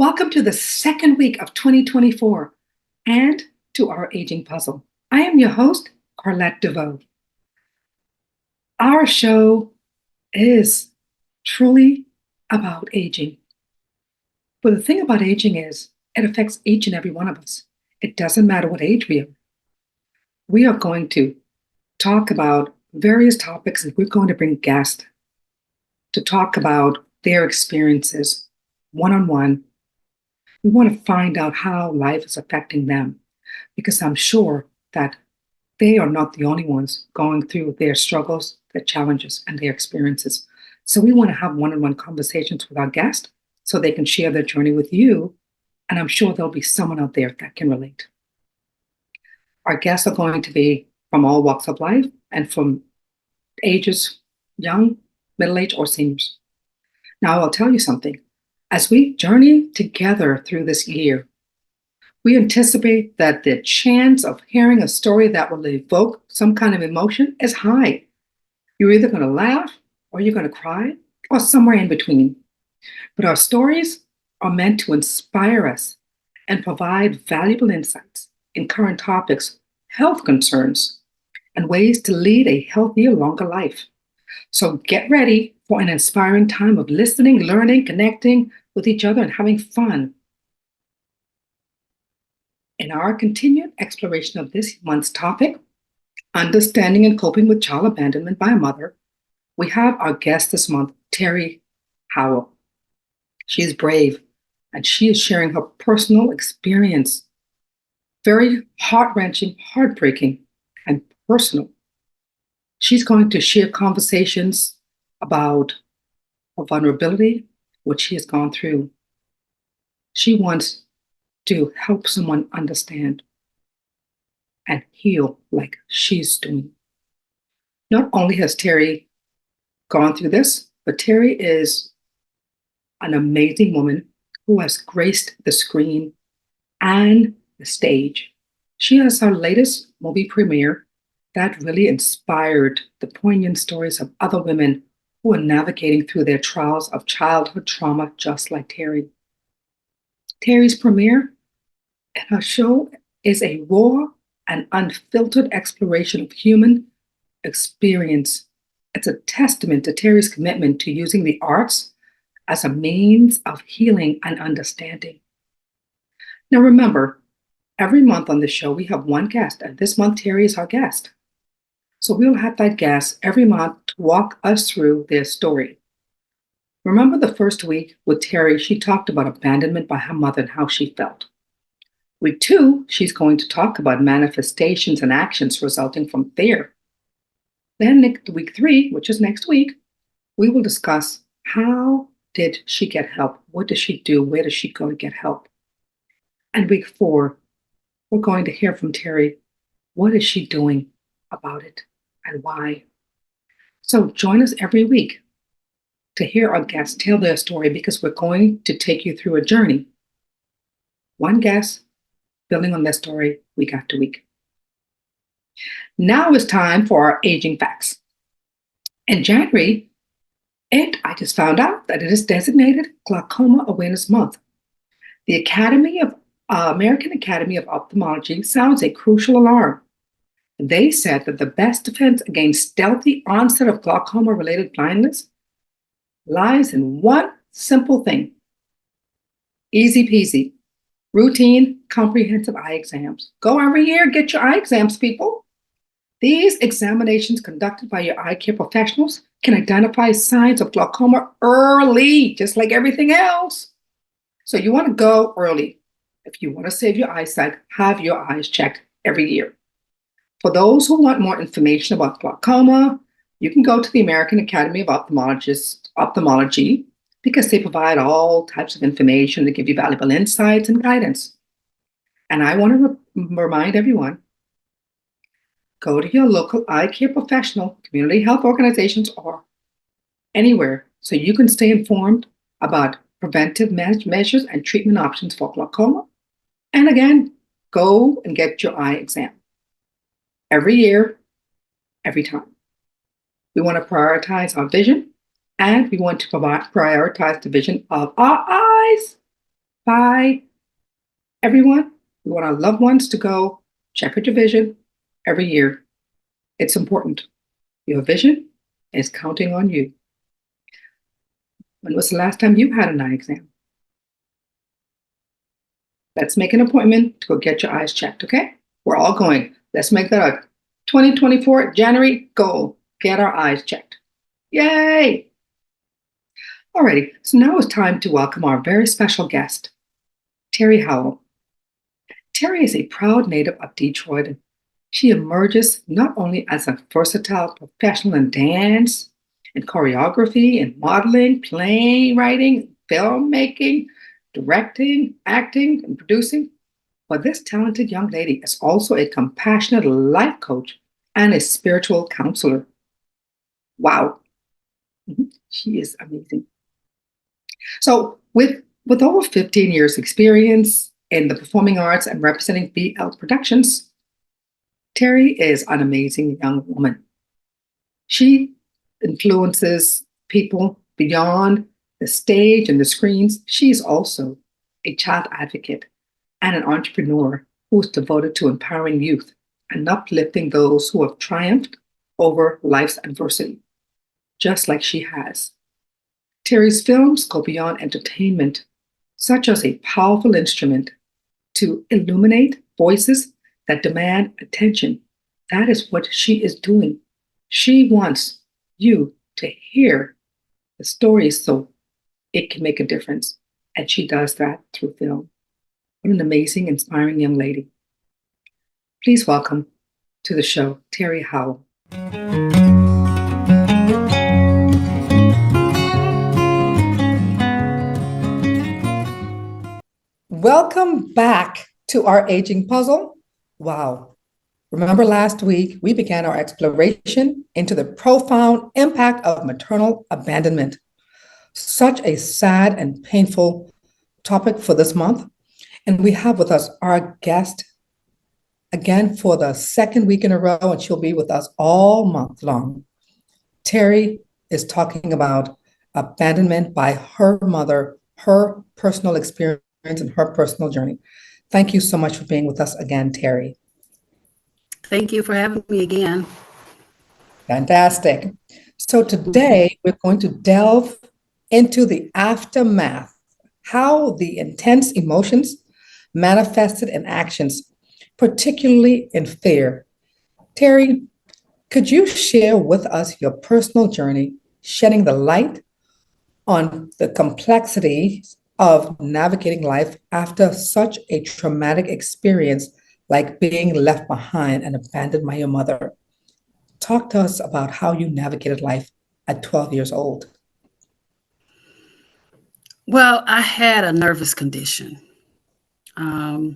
Welcome to the second week of 2024 and to our aging puzzle. I am your host, Corlette Deveaux. Our show is truly about aging. But the thing about aging is it affects each and every one of us. It doesn't matter what age we are. We are going to talk about various topics and we're going to bring guests to talk about their experiences one-on-one. We want to find out how life is affecting them because I'm sure that they are not the only ones going through their struggles, their challenges, and their experiences. So we want to have one-on-one conversations with our guests so they can share their journey with you. And I'm sure there'll be someone out there that can relate. Our guests are going to be from all walks of life and from ages young, middle-aged, or seniors. Now, I'll tell you something. As we journey together through this year, we anticipate that the chance of hearing a story that will evoke some kind of emotion is high. You're either going to laugh or you're going to cry or somewhere in between. But our stories are meant to inspire us and provide valuable insights in current topics, health concerns, and ways to lead a healthier, longer life. So get ready for an inspiring time of listening, learning, connecting with each other, and having fun. In our continued exploration of this month's topic, understanding and coping with child abandonment by a mother, we have our guest this month, Terry Howell. She is brave, and she is sharing her personal experience. Very heart-wrenching, heartbreaking, and personal. She's going to share conversations about her vulnerability, what she has gone through. She wants to help someone understand and heal like she's doing. Not only has Terry gone through this, but Terry is an amazing woman who has graced the screen and the stage. She has her latest movie premiere that really inspired the poignant stories of other women who are navigating through their trials of childhood trauma, just like Terry. Terry's premiere and her show is a raw and unfiltered exploration of human experience. It's a testament to Terry's commitment to using the arts as a means of healing and understanding. Now remember, every month on the show, we have one guest, and this month Terry is our guest. So we'll have that guest every month to walk us through their story. Remember the first week with Terry, she talked about abandonment by her mother and how she felt. Week 2, she's going to talk about manifestations and actions resulting from fear. Then week 3, which is next week, we will discuss how did she get help? What does she do? Where does she go to get help? And week 4, we're going to hear from Terry. What is she doing about it and why? So join us every week to hear our guests tell their story because we're going to take you through a journey. One guest building on their story week after week. Now it's time for our aging facts. In January, I just found out that it is designated Glaucoma Awareness Month. The American Academy of Ophthalmology sounds a crucial alarm. They said that the best defense against stealthy onset of glaucoma-related blindness lies in one simple thing. Easy peasy. Routine, comprehensive eye exams. Go every year, get your eye exams, people. These examinations conducted by your eye care professionals can identify signs of glaucoma early, just like everything else. So you want to go early. If you want to save your eyesight, have your eyes checked every year. For those who want more information about glaucoma, you can go to the American Academy of Ophthalmology because they provide all types of information to give you valuable insights and guidance. And I want to remind everyone, go to your local eye care professional, community health organizations, or anywhere so you can stay informed about preventive measures and treatment options for glaucoma. And again, go and get your eye exam. Every year, every time. We want to prioritize our vision, and we want to prioritize the vision of our eyes. Bye, everyone. We want our loved ones to go check out your vision every year. It's important. Your vision is counting on you. When was the last time you had an eye exam? Let's make an appointment to go get your eyes checked, okay? We're all going. Let's make that a 2024 January goal. Get our eyes checked. Yay! Alrighty, so now it's time to welcome our very special guest, Terry Howell. Terry is a proud native of Detroit. She emerges not only as a versatile professional in dance and choreography and modeling, playwriting, filmmaking, directing, acting, and producing, but this talented young lady is also a compassionate life coach and a spiritual counselor. Wow. She is amazing. So with over 15 years experience in the performing arts and representing BL Productions, Terry is an amazing young woman. She influences people beyond the stage and the screens. She is also a child advocate and an entrepreneur who is devoted to empowering youth and uplifting those who have triumphed over life's adversity, just like she has. Terry's films go beyond entertainment, such as a powerful instrument to illuminate voices that demand attention. That is what she is doing. She wants you to hear the stories so it can make a difference. And she does that through film. What an amazing, inspiring young lady. Please welcome to the show, Terry Howell. Welcome back to our aging puzzle. Wow. Remember last week, we began our exploration into the profound impact of maternal abandonment. Such a sad and painful topic for this month. And we have with us our guest again for the second week in a row, and she'll be with us all month long. Terry is talking about abandonment by her mother, her personal experience and her personal journey. Thank you so much for being with us again, Terry. Thank you for having me again. Fantastic. So today we're going to delve into the aftermath, how the intense emotions manifested in actions, particularly in fear. Terry, could you share with us your personal journey, shedding the light on the complexities of navigating life after such a traumatic experience like being left behind and abandoned by your mother? Talk to us about how you navigated life at 12 years old. Well, I had a nervous condition. I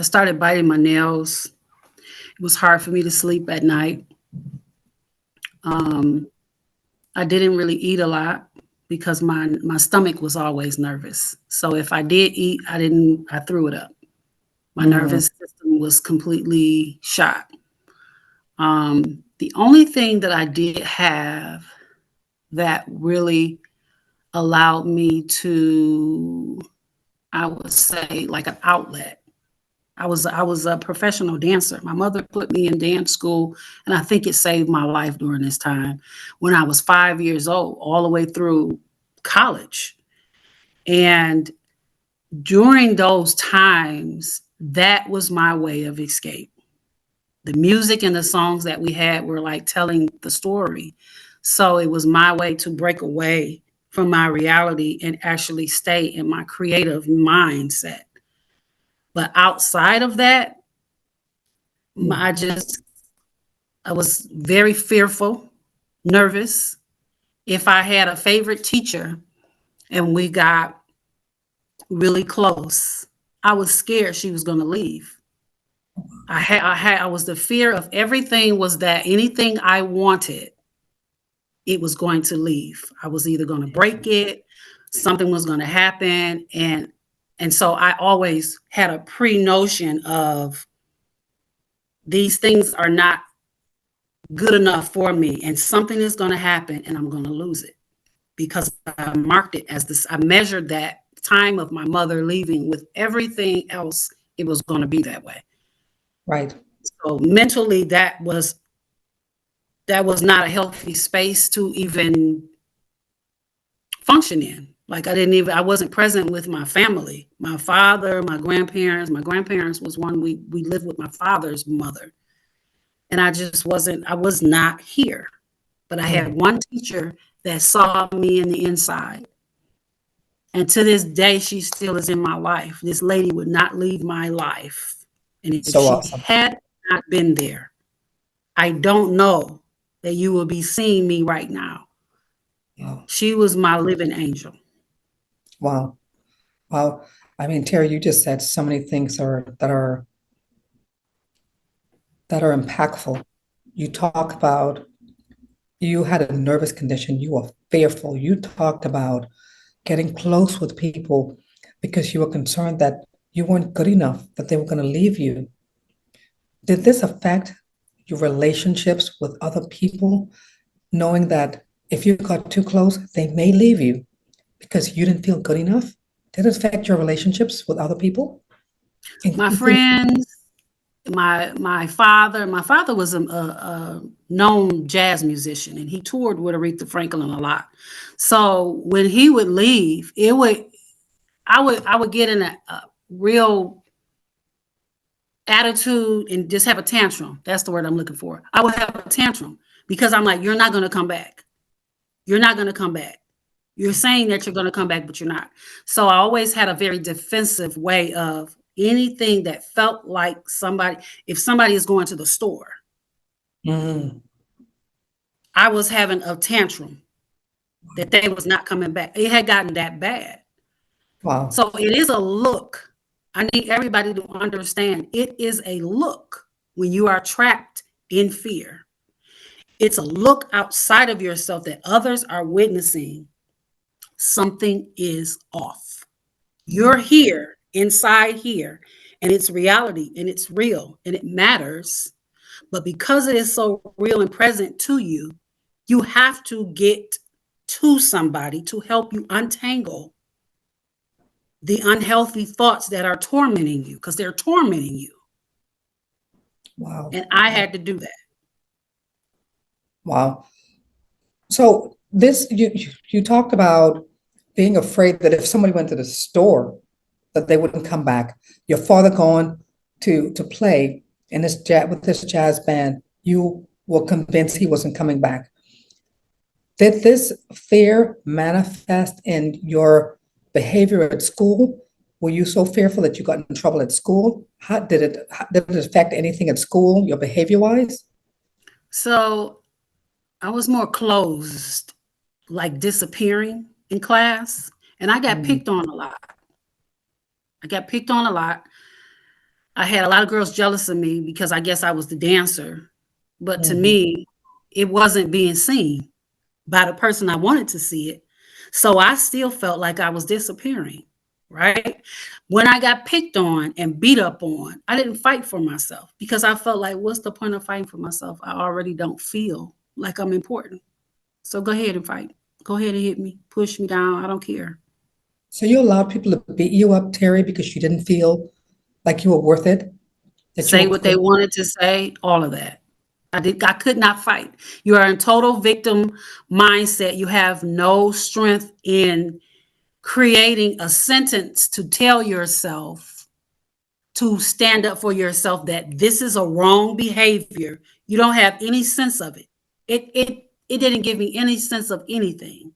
started biting my nails. It was hard for me to sleep at night. I didn't really eat a lot because my stomach was always nervous. So if I did eat, I threw it up. My nervous system was completely shot. The only thing that I did have that really allowed me to, I would say, like an outlet. I was a professional dancer. My mother put me in dance school, and I think it saved my life during this time when I was 5 years old, all the way through college. And during those times, that was my way of escape. The music and the songs that we had were like telling the story. So it was my way to break away from my reality and actually stay in my creative mindset. But outside of that, I was very fearful, nervous. If I had a favorite teacher and we got really close, I was scared she was going to leave. I was the fear of everything was that anything I wanted, it was going to leave. I was either going to break it, something was going to happen. And so I always had a pre-notion of these things are not good enough for me and something is going to happen and I'm going to lose it because I marked it as this. I measured that time of my mother leaving. With everything else, it was going to be that way. Right. So mentally, that was not a healthy space to even function in. Like I wasn't present with my family, my father, my grandparents. My grandparents was one we lived with my father's mother. And I was not here. But I had one teacher that saw me in the inside. And to this day, she still is in my life. This lady would not leave my life. And if So she awesome. had not been there, I don't know that you will be seeing me right now. Wow. She was my living angel. Wow. Wow. I mean, Terry, you just said so many things that are impactful. You talk about you had a nervous condition, you were fearful. You talked about getting close with people because you were concerned that you weren't good enough, that they were going to leave you. Did this affect your relationships with other people, knowing that if you got too close, they may leave you because you didn't feel good enough? Did it affect your relationships with other people? My friends, my father was a known jazz musician, and he toured with Aretha Franklin a lot. So when he would leave, I would get in a real attitude and just have a tantrum. That's the word I'm looking for. I would have a tantrum because I'm like, you're not going to come back. You're not going to come back. You're saying that you're going to come back, but you're not. So I always had a very defensive way of anything that felt like if somebody is going to the store, I was having a tantrum that they was not coming back. It had gotten that bad. Wow. So it is a look. I need everybody to understand it is a look when you are trapped in fear. It's a look outside of yourself that others are witnessing. Something is off. You're here, inside here, and it's reality and it's real and it matters. But because it is so real and present to you, you have to get to somebody to help you untangle the unhealthy thoughts that are tormenting you, because they're tormenting you. Wow. And I had to do that. Wow. So this you talked about being afraid that if somebody went to the store, that they wouldn't come back. Your father going to play in this with this jazz band, you were convinced he wasn't coming back. Did this fear manifest in your behavior at school? Were you so fearful that you got in trouble at school? How did it affect anything at school, your behavior wise? So I was more closed, like disappearing in class, and I got picked on a lot. I had a lot of girls jealous of me because I guess I was the dancer. But to me, it wasn't being seen by the person I wanted to see it. So I still felt like I was disappearing, right? When I got picked on and beat up on, I didn't fight for myself because I felt like, what's the point of fighting for myself? I already don't feel like I'm important. So go ahead and fight. Go ahead and hit me, push me down. I don't care. So you allowed people to beat you up, Terry, because you didn't feel like you were worth it? That you Say were what they good? wanted to say, all of that. I could not fight. You are in total victim mindset. You have no strength in creating a sentence to tell yourself to stand up for yourself that this is a wrong behavior. You don't have any sense of it. It didn't give me any sense of anything.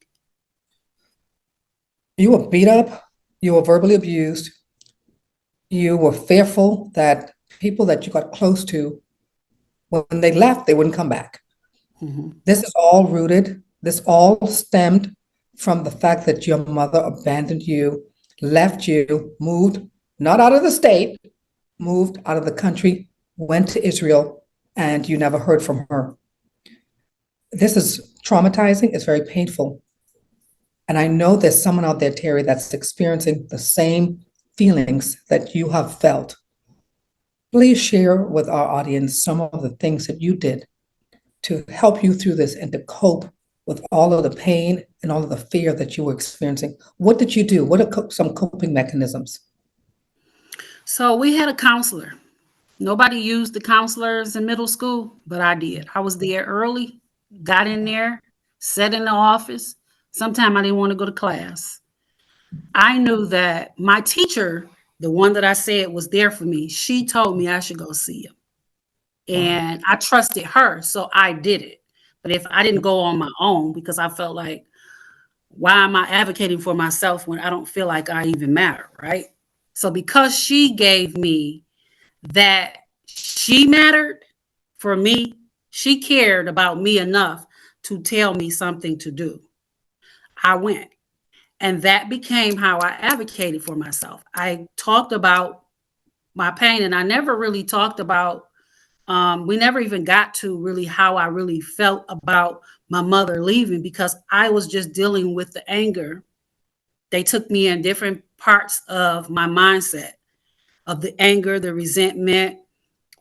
You were beat up, you were verbally abused, you were fearful that people that you got close to, when they left, they wouldn't come back. This is all rooted, this all stemmed from the fact that your mother abandoned you, left you, moved, not out of the state, moved out of the country, went to Israel, and you never heard from her. This is traumatizing, it's very painful. And I know there's someone out there, Terry, that's experiencing the same feelings that you have felt. Please share with our audience some of the things that you did to help you through this and to cope with all of the pain and all of the fear that you were experiencing? What did you do? What are some coping mechanisms? So we had a counselor. Nobody used the counselors in middle school, but I did. I was there early, got in there, sat in the office. Sometimes I didn't want to go to class. I knew that my teacher, the one that I said was there for me, she told me I should go see him. Wow. And I trusted her, so I did it. But if I didn't go on my own, because I felt like, why am I advocating for myself when I don't feel like I even matter, right? So because she gave me that she mattered for me, she cared about me enough to tell me something to do. I went. And that became how I advocated for myself. I talked about my pain, and I never really talked about, we never even got to really how I really felt about my mother leaving, because I was just dealing with the anger. They took me in different parts of my mindset, of the anger, the resentment,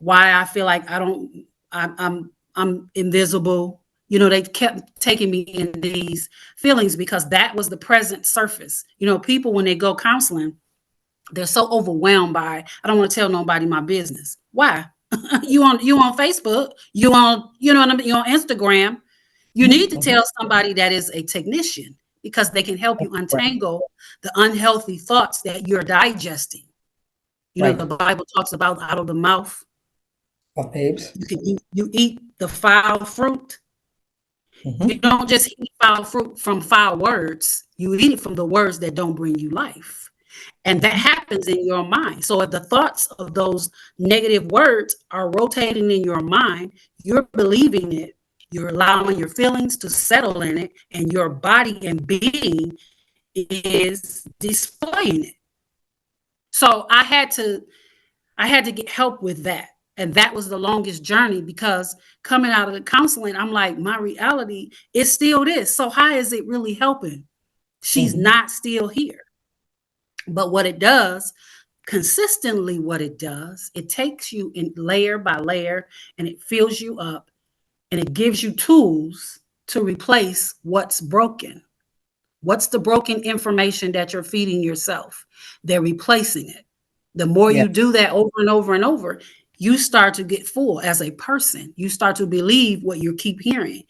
why I feel like I'm invisible. You know, they kept taking me in these feelings because that was the present surface. You know, people, when they go counseling, they're so overwhelmed by, I don't want to tell nobody my business. Why? You on Facebook, you know what I mean, you on Instagram. You need to Mhm. tell somebody that is a technician, because they can help you Right. untangle the unhealthy thoughts that you're digesting. You know, Right. the Bible talks about out of the mouth. Of babes. You eat the foul fruit. You Hmm. don't just eat foul fruit from foul words. You eat it from the words that don't bring you life. And that happens in your mind. So if the thoughts of those negative words are rotating in your mind, you're believing it. You're allowing your feelings to settle in it, and your body and being is displaying it. So I had to get help with that. And that was the longest journey, because coming out of the counseling, I'm like, my reality is still this. So how is it really helping? She's Hmm. not still here. But what it does, consistently, what it does, it takes you in layer by layer, and it fills you up, and it gives you tools to replace what's broken. What's the broken information that you're feeding yourself? They're replacing it. The more Yeah. you do that over and over and over, you start to get full as a person. You start to believe what you keep hearing Right.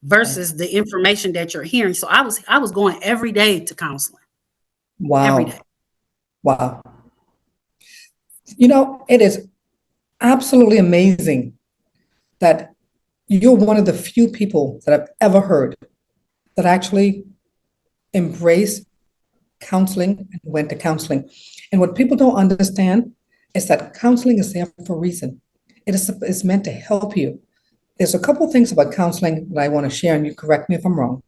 versus the information that you're hearing. So I was going every day to counseling, every day. Wow. Wow. It is absolutely amazing that you're one of the few people that I've ever heard that actually embraced counseling and went to counseling. And what people don't understand is that counseling is there for a reason. It's meant to help you. There's a couple things about counseling that I want to share, and you correct me if I'm wrong.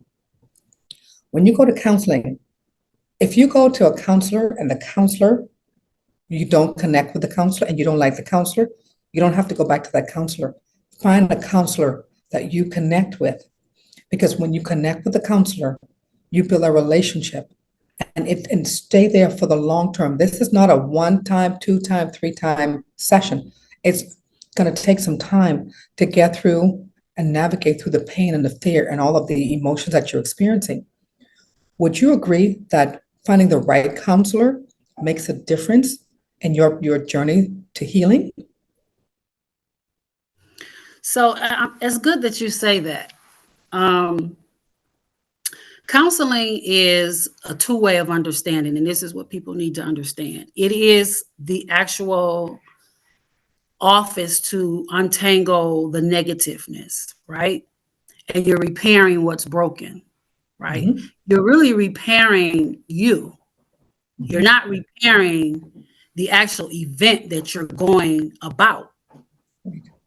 When you go to counseling, if you go to a counselor and the counselor, you don't connect with the counselor and you don't like the counselor, you don't have to go back to that counselor. Find a counselor that you connect with, because when you connect with the counselor, you build a relationship and stay there for the long term. This is not a one time, two time, three time session. It's going to take some time to get through and navigate through the pain and the fear and all of the emotions that you're experiencing. Would you agree that finding the right counselor makes a difference in your journey to healing? So it's good that you say that. Um, Counseling is a two-way of understanding, and this is what people need to understand. It is the actual office to untangle the negativeness, right? And you're repairing what's broken, right? Mhm. You're really repairing you. You're Mhm. not repairing the actual event that you're going about,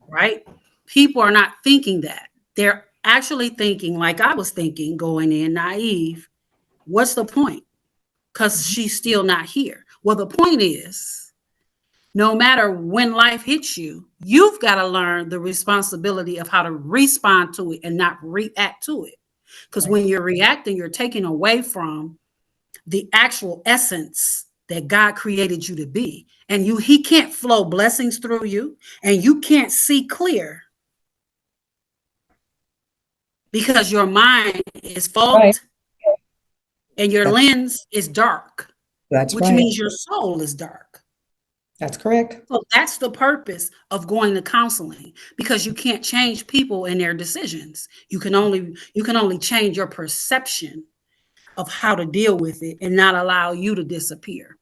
right? People are not thinking that. They're actually thinking, like I was thinking going in naive, what's the point? Because she's still not here. Well, the point is, no matter when life hits you, you've got to learn the responsibility of how to respond to it and not react to it. Because Right. when you're reacting, you're taking away from the actual essence that God created you to be. And he can't flow blessings through you, and you can't see clear because your mind is Right. fogged and your That, lens is dark, that's which right. means your soul is dark. That's correct. So that's the purpose of going to counseling, because you can't change people and their decisions. You can only change your perception of how to deal with it and not allow you to disappear.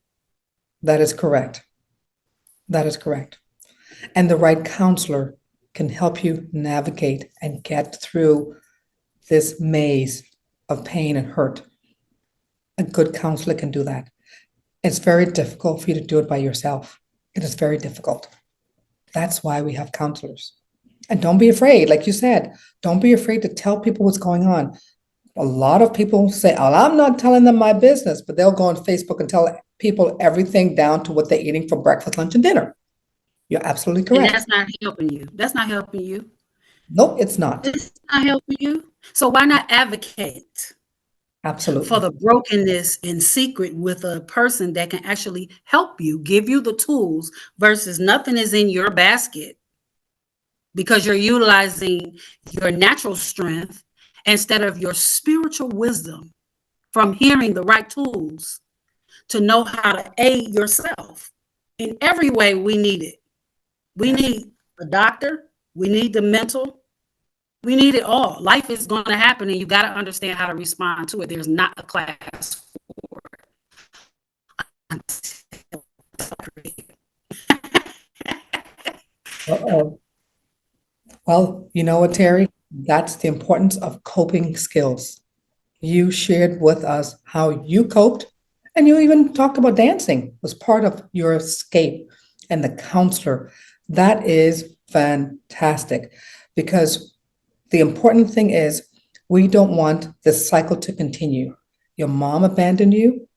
That is correct. That is correct. And the right counselor can help you navigate and get through this maze of pain and hurt. A good counselor can do that. It's very difficult for you to do it by yourself. It is very difficult. That's why we have counselors. And don't be afraid, like you said, don't be afraid to tell people what's going on. A lot of people say, oh, I'm not telling them my business, but they'll go on Facebook and tell people everything down to what they're eating for breakfast, lunch, and dinner. You're absolutely And correct. that's not helping you. That's not helping you. Nope, it's not. It's not helping you. So why not advocate for Absolutely. the brokenness in secret with a person that can actually help you, give you the tools, versus nothing is in your basket because you're utilizing your natural strength instead of your spiritual wisdom from hearing the right tools to know how to aid yourself. In every way, we need it. We need a doctor. We need the mental. We need it all. Life is going to happen, and you got to understand how to respond to it. There's not a class for it. Uh-oh. Well, you know what, Terry? That's the importance of coping skills. You shared with us how you coped, and you even talked about dancing was part of your escape and the counselor. That is fantastic because the important thing is we don't want this cycle to continue. Your mom abandoned you.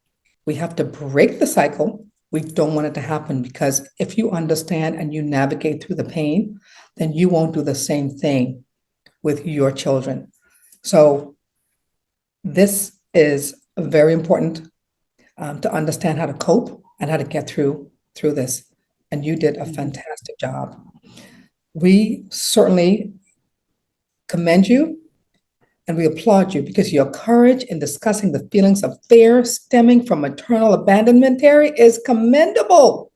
We have to break the cycle. We don't want it to happen because if you understand and you navigate through the pain, then you won't do the same thing with your children. So this is very important to understand how to cope and how to get through this. And you did a fantastic job. We certainly commend you and we applaud you because your courage in discussing the feelings of fear stemming from maternal abandonment, Terry, is commendable.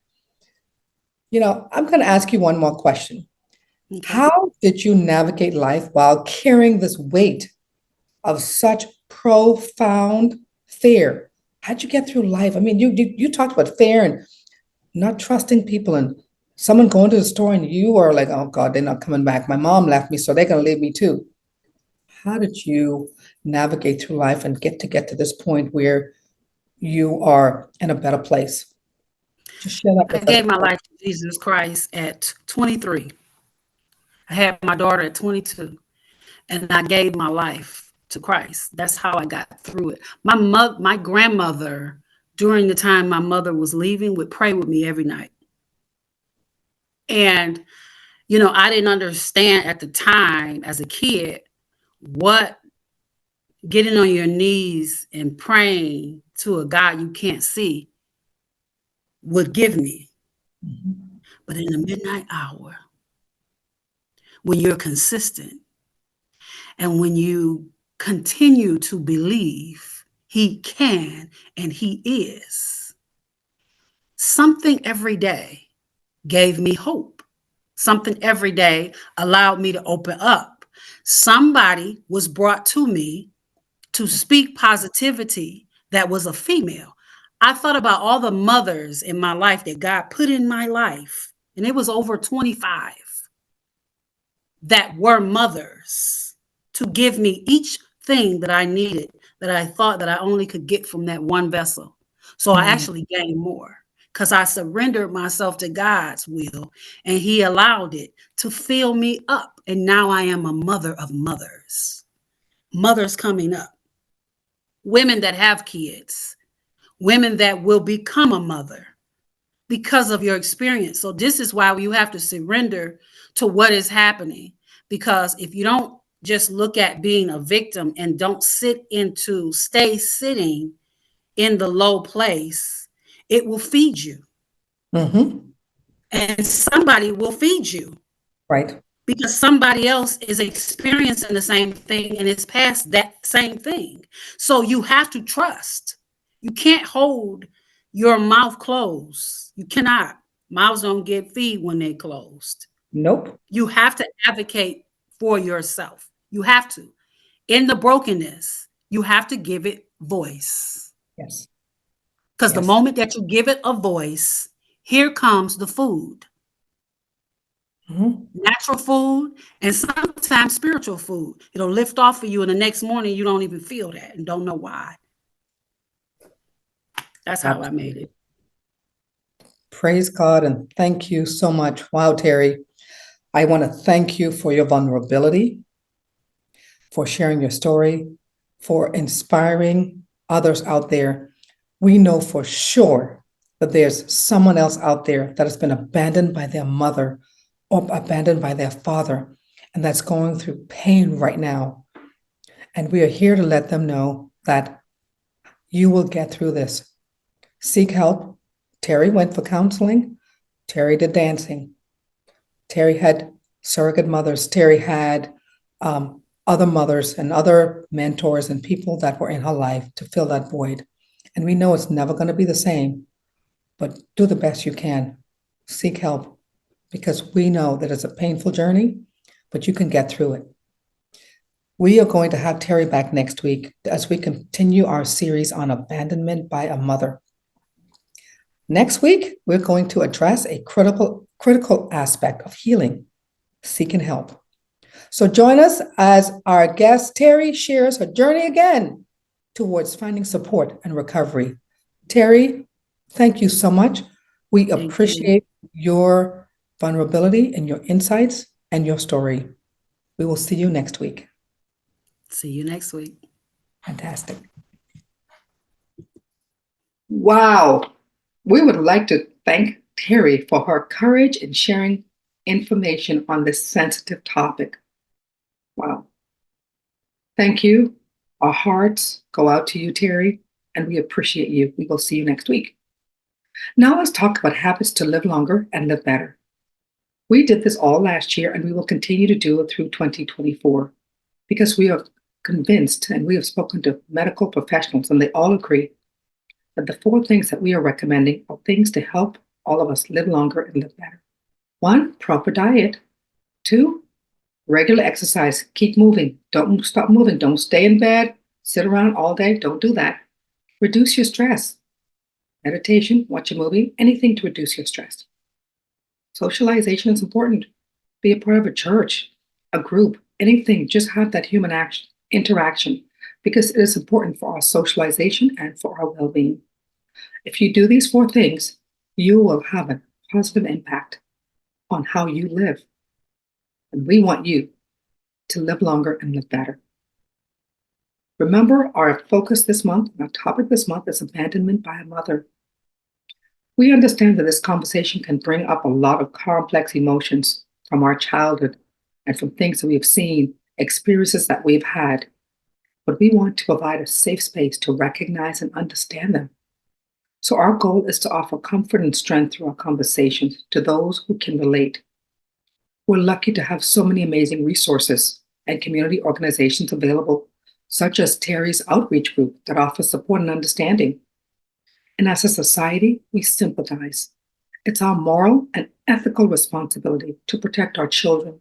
You know, I'm going to ask you one more question. Okay. How did you navigate life while carrying this weight of such profound fear? How'd you get through life? I mean, you talked about fear and not trusting people and someone going to the store and you are like, oh God, they're not coming back. My mom left me, so they're going to leave me too. How did you navigate through life and get to this point where you are in a better place? Just share that I with us. gave my life to Jesus Christ at 23. I had my daughter at 22, and I gave my life to Christ. That's how I got through it. My grandmother, during the time my mother was leaving, would pray with me every night. And, I didn't understand at the time as a kid what getting on your knees and praying to a God you can't see would give me. Mhm. But in the midnight hour, when you're consistent and when you continue to believe he can and he is, something every day gave me hope. Something every day allowed me to open up. Somebody was brought to me to speak positivity that was a female. I thought about all the mothers in my life that God put in my life, and it was over 25 that were mothers to give me each thing that I needed, that I thought that I only could get from that one vessel. So I actually gained more because I surrendered myself to God's will and he allowed it to fill me up. And now I am a mother of mothers, mothers coming up, women that have kids, women that will become a mother because of your experience. So this is why you have to surrender to what is happening. Because if you don't just look at being a victim and don't stay sitting in the low place, it will feed you. Mm-hmm. And somebody will feed you. Right. because somebody else is experiencing the same thing and it's past that same thing. So you have to trust. You can't hold your mouth closed. You cannot. Mouths don't get feed when they're closed. Nope. You have to advocate for yourself. You have to. In the brokenness, you have to give it voice. Yes. Because the Yes. moment that you give it a voice, here comes the food. Mhm. Natural food and sometimes spiritual food. It'll lift off of you, and the next morning you don't even feel that and don't know why. That's how I made it. Praise God and thank you so much. Wow, Terry. I want to thank you for your vulnerability, for sharing your story, for inspiring others out there. We know for sure that there's someone else out there that has been abandoned by their mother or abandoned by their father, and that's going through pain right now. And we are here to let them know that you will get through this. Seek help. Terry went for counseling. Terry did dancing. Terry had surrogate mothers. Terry had other mothers and other mentors and people that were in her life to fill that void. And we know it's never going to be the same, but do the best you can. Seek help because we know that it's a painful journey, but you can get through it. We are going to have Terry back next week as we continue our series on abandonment by a mother. Next week, we're going to address a critical aspect of healing, seeking help. So join us as our guest Terry shares her journey again towards finding support and recovery. Terry, thank you so much. We appreciate your vulnerability and your insights and your story. We will see you next week. See you next week. Fantastic. Wow. We would like to thank Terry for her courage in sharing information on this sensitive topic. Wow. Thank you. Our hearts go out to you, Terry, and we appreciate you. We will see you next week. Now let's talk about habits to live longer and live better. We did this all last year, and we will continue to do it through 2024 because we are convinced, and we have spoken to medical professionals, and they all agree that the 4 things that we are recommending are things to help all of us live longer and live better. 1, proper diet. 2, regular exercise. Keep moving. Don't stop moving. Don't stay in bed, sit around all day. Don't do that. Reduce your stress. Meditation, watch a movie, anything to reduce your stress. Socialization is important. Be a part of a church, a group, anything. Just have that human interaction because it is important for our socialization and for our well-being. If you do these 4 things, you will have a positive impact on how you live. And we want you to live longer and live better. Remember, our focus this month, our topic this month is abandonment by a mother. We understand that this conversation can bring up a lot of complex emotions from our childhood and from things that we have seen, experiences that we've had. But we want to provide a safe space to recognize and understand them. So our goal is to offer comfort and strength through our conversations to those who can relate. We're lucky to have so many amazing resources and community organizations available, such as Terry's outreach group that offers support and understanding. And as a society, we sympathize. It's our moral and ethical responsibility to protect our children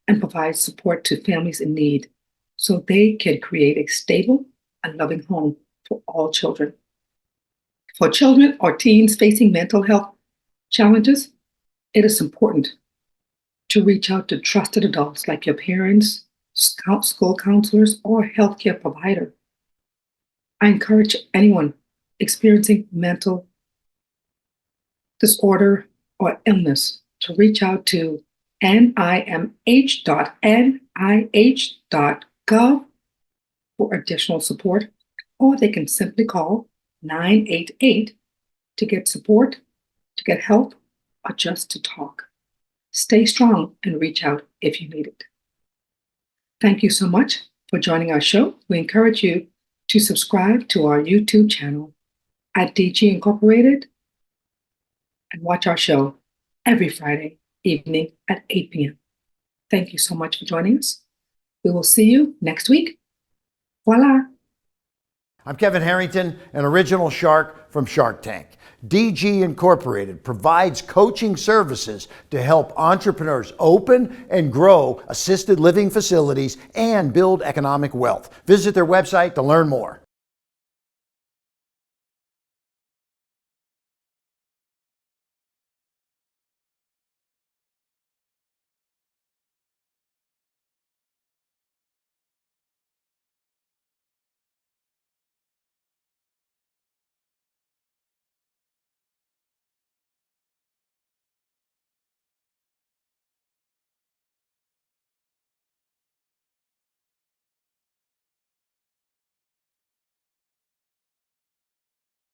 and provide support to families in need so they can create a stable and loving home for all children. For children or teens facing mental health challenges, it is important to reach out to trusted adults like your parents, school counselors, or healthcare provider. I encourage anyone experiencing mental disorder or illness to reach out to nimh.nih.gov for additional support, or they can simply call 988 to get support, to get help, or just to talk. Stay strong and reach out if you need it. Thank you so much for joining our show. We encourage you to subscribe to our YouTube channel at DG Incorporated and watch our show every Friday evening at 8 p.m. Thank you so much for joining us. We will see you next week. Voila. I'm Kevin Harrington, an original shark from Shark Tank. DG Incorporated provides coaching services to help entrepreneurs open and grow assisted living facilities and build economic wealth. Visit their website to learn more.